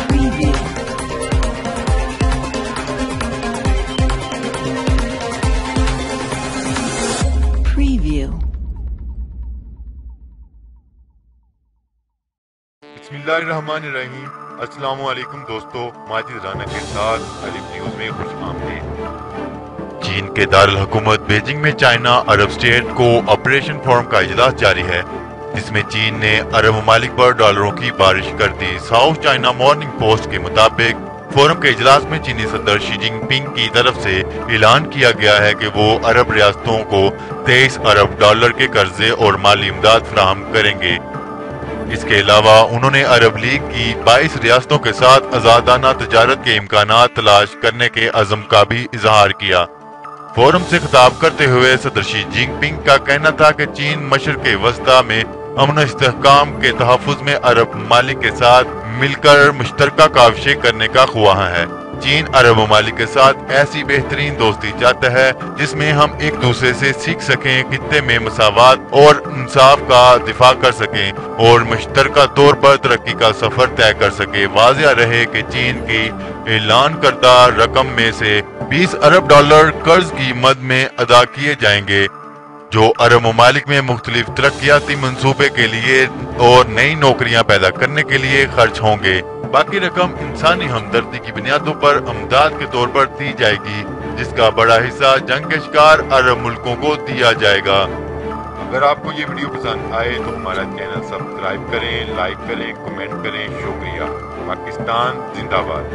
Preview. Preview. बिस्मिल्लाहिर्रहमानिर्रहीम। अस्सलाम वालेकुम दोस्तों, माजिद राना के साथ अलिफ न्यूज में खुश आमदीद। चीन के दारुल हुकूमत बीजिंग में चाइना अरब स्टेट को ऑपरेशन फोरम का इजलास जारी है, जिसमें चीन ने अरब ममालिक पर डॉलरों की बारिश कर दी। साउथ चाइना मॉर्निंग पोस्ट के मुताबिक फोरम के इजलास में चीनी सदर शी जिनपिंग की तरफ से ऐलान किया गया है कि वो अरब रियासतों को 23 अरब डॉलर के कर्जे और माली इमदाद फराहम करेंगे। इसके अलावा उन्होंने अरब लीग की 22 रियासतों के साथ आजादाना तजारत के इम्कानात तलाश करने के अज़म का भी इजहार किया। फोरम से खिताब करते हुए सदर शी जिनपिंग का कहना था कि चीन मशरिक़ वस्ता में अमन इस्तेहकाम के तहफ़्फ़ुज़ में अरब ममालिक के साथ मिलकर मुश्तरका काविशें करने का ख्वाह है। चीन अरब ममालिक के साथ ऐसी बेहतरीन दोस्ती चाहता है जिसमें हम एक दूसरे से सीख सकें, खित्ते में मसावात और इंसाफ का दिफा कर सकें और मुश्तरका तौर पर तरक्की का सफर तय कर सकें। वाज़िया रहे कि चीन की ऐलान करदा रकम में से 20 अरब डॉलर कर्ज की मद में अदा किए जाएंगे, जो अरब ममालिक में मुख्तलिफ तरक्याती मंसूबे के लिए और नई नौकरियां पैदा करने के लिए खर्च होंगे। बाकी रकम इंसानी हमदर्दी की बुनियादों पर अमदाद के तौर पर दी जाएगी, जिसका बड़ा हिस्सा जंग के शिकार अरब मुल्कों को दिया जाएगा। अगर आपको ये वीडियो पसंद आए तो हमारा चैनल सब्सक्राइब करें, लाइक करें, कमेंट करें। शुक्रिया। पाकिस्तान जिंदाबाद।